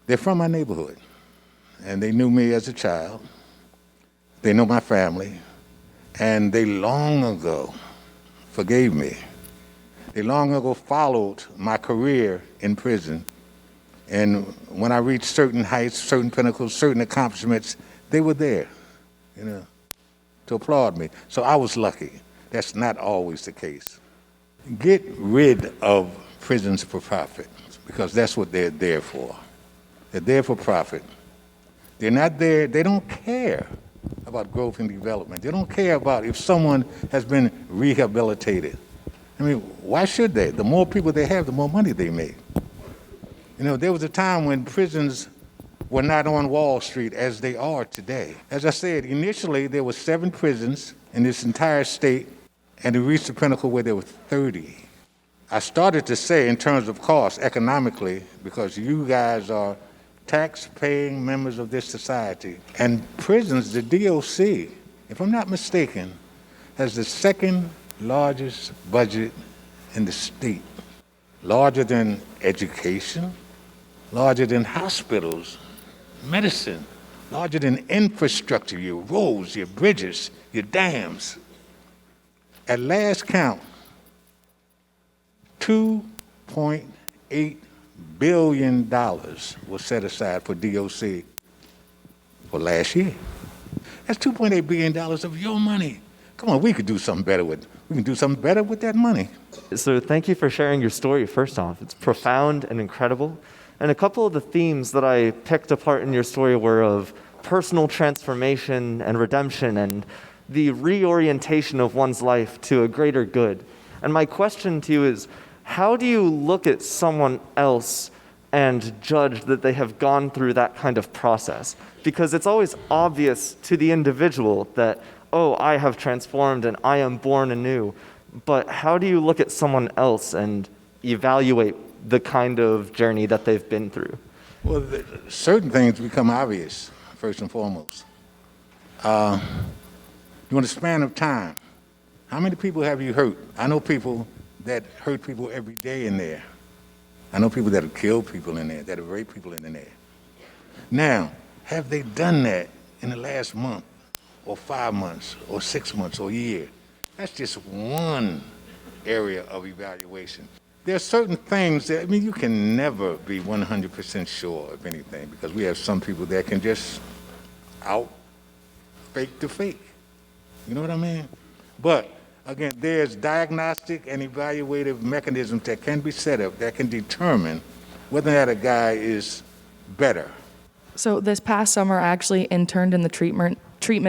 They're from my neighborhood, and they knew me as a child. They know my family, and they long ago forgave me. They long ago followed my career in prison, and when I reached certain heights, certain pinnacles, certain accomplishments, they were there, to applaud me. So I was lucky. That's not always the case. Get rid of prisons for profit, because that's what they're there for. They're there for profit. They're not there, they don't care about growth and development. They don't care about if someone has been rehabilitated. I mean, why should they? The more people they have, the more money they make. There was a time when prisons were not on Wall Street as they are today. As I said, initially there were 7 prisons in this entire state, and it reached the pinnacle where there were 30. I started to say in terms of cost economically, because you guys are tax-paying members of this society. And prisons, the DOC, if I'm not mistaken, has the second largest budget in the state. Larger than education, larger than hospitals, medicine, larger than infrastructure, your roads, your bridges, your dams. At last count, $2.8 billion was set aside for DOC for last year. That's $2.8 billion of your money. Come on, we can do something better with that money. So thank you for sharing your story, first off. It's profound and incredible. And a couple of the themes that I picked apart in your story were of personal transformation and redemption and the reorientation of one's life to a greater good. And my question to you is, how do you look at someone else and judge that they have gone through that kind of process? Because it's always obvious to the individual that, oh, I have transformed and I am born anew. But how do you look at someone else and evaluate the kind of journey that they've been through? Well, certain things become obvious, first and foremost. You want a span of time. How many people have you hurt? I know people that hurt people every day in there. I know people that have killed people in there, that have raped people in there. Now, have they done that in the last month, or 5 months, or 6 months, or a year? That's just one area of evaluation. There are certain things that, you can never be 100% sure of anything, because we have some people that can just out fake the fake. You know what I mean? But again, there's diagnostic and evaluative mechanisms that can be set up that can determine whether or not a guy is better. So this past summer, I actually interned in the treatment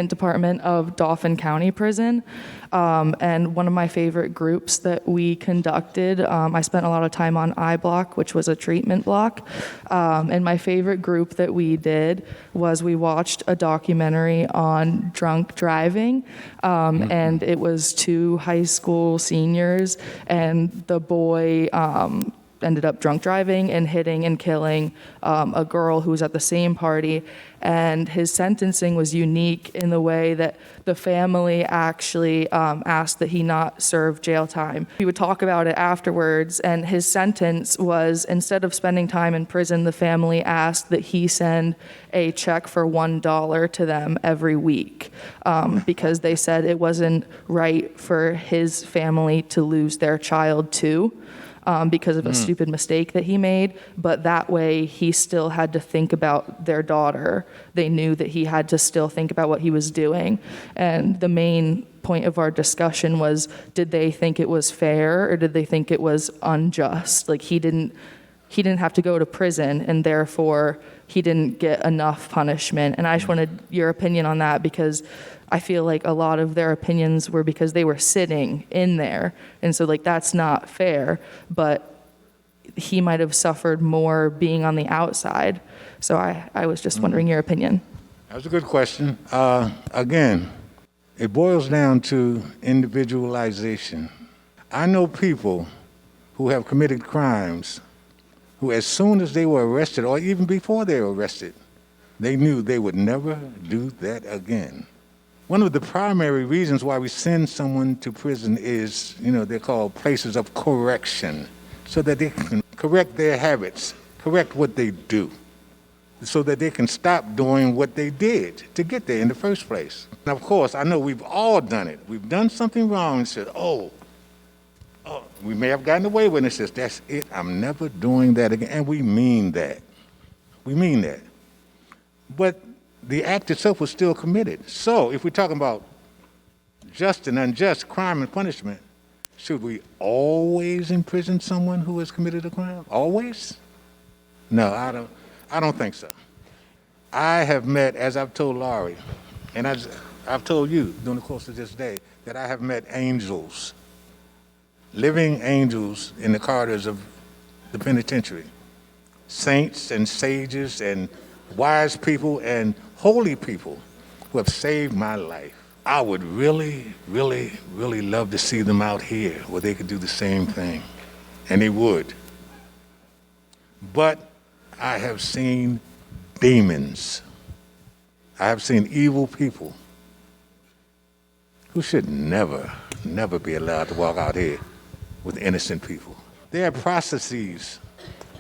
department of Dauphin County Prison. And one of my favorite groups that we conducted, I spent a lot of time on I Block, which was a treatment block. And my favorite group that we did was we watched a documentary on drunk driving. And it was 2 high school seniors, and the boy ended up drunk driving and hitting and killing a girl who was at the same party. And his sentencing was unique in the way that the family actually asked that he not serve jail time. He would talk about it afterwards, and his sentence was, instead of spending time in prison, the family asked that he send a check for $1 to them every week, because they said it wasn't right for his family to lose their child too. Because of a stupid mistake that he made, but that way he still had to think about their daughter. They knew that he had to still think about what he was doing. And the main point of our discussion was, did they think it was fair, or did they think it was unjust? Like, he didn't have to go to prison, and therefore he didn't get enough punishment. And I just wanted your opinion on that, because I feel like a lot of their opinions were because they were sitting in there. And so, that's not fair, but he might have suffered more being on the outside. So I was just wondering your opinion. That was a good question. Again, it boils down to individualization. I know people who have committed crimes who, as soon as they were arrested, or even before they were arrested, they knew they would never do that again. One of the primary reasons why we send someone to prison is, they're called places of correction, so that they can correct their habits, correct what they do. so that they can stop doing what they did to get there in the first place. And of course, I know we've all done it. We've done something wrong and said, oh, we may have gotten away with it. And it says, that's it. I'm never doing that again. And we mean that. We mean that. But the act itself was still committed. So if we're talking about just and unjust crime and punishment, should we always imprison someone who has committed a crime? Always? No, I don't think so. I have met, as I've told Laurie, and I've told you during the course of this day, that I have met angels, living angels in the corridors of the penitentiary. Saints and sages and wise people and holy people who have saved my life. I would really, really, really love to see them out here where they could do the same thing. And they would. But I have seen demons. I have seen evil people who should never, never be allowed to walk out here with innocent people. There are processes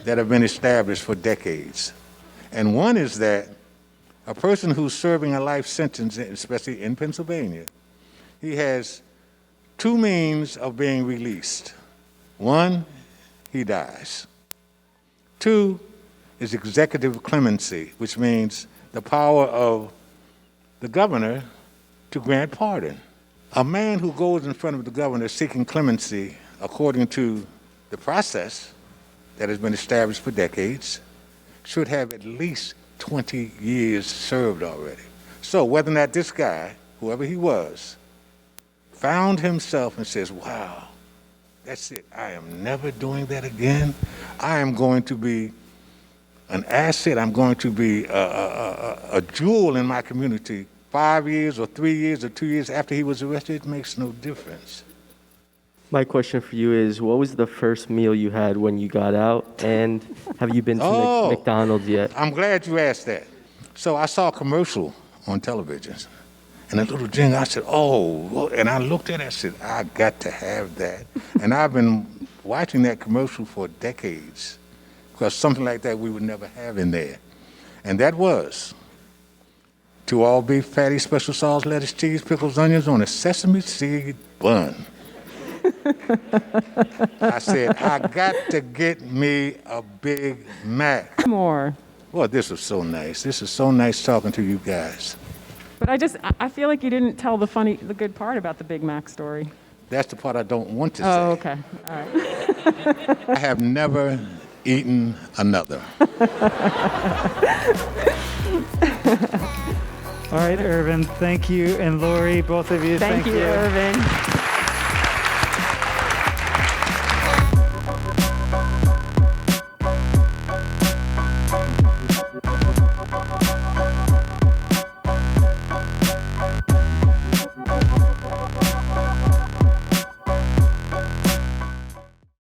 that have been established for decades. And one is that a person who's serving a life sentence, especially in Pennsylvania, he has two means of being released. One, he dies. Two is executive clemency, which means the power of the governor to grant pardon. A man who goes in front of the governor seeking clemency, according to the process that has been established for decades, should have at least 20 years served already. So whether or not this guy, whoever he was, found himself and says, wow, that's it, I am never doing that again. I am going to be an asset, I'm going to be a jewel in my community 5 years or 3 years or 2 years after he was arrested. It makes no difference. My question for you is, what was the first meal you had when you got out, and have you been to McDonald's yet? I'm glad you asked that. So I saw a commercial on television, and a little jingle, I said, oh, and I looked at it, I said, I got to have that. And I've been watching that commercial for decades, because something like that we would never have in there. And that was 2 all beef patties, special sauce, lettuce, cheese, pickles, onions on a sesame seed bun. I said, I got to get me a Big Mac. More. Well, this was so nice. This is so nice talking to you guys. But I feel like you didn't tell the good part about the Big Mac story. That's the part I don't want to say. Oh, okay. All right. I have never eaten another. All right, Irvin, thank you. And Lori, both of you, Thank you, Irvin.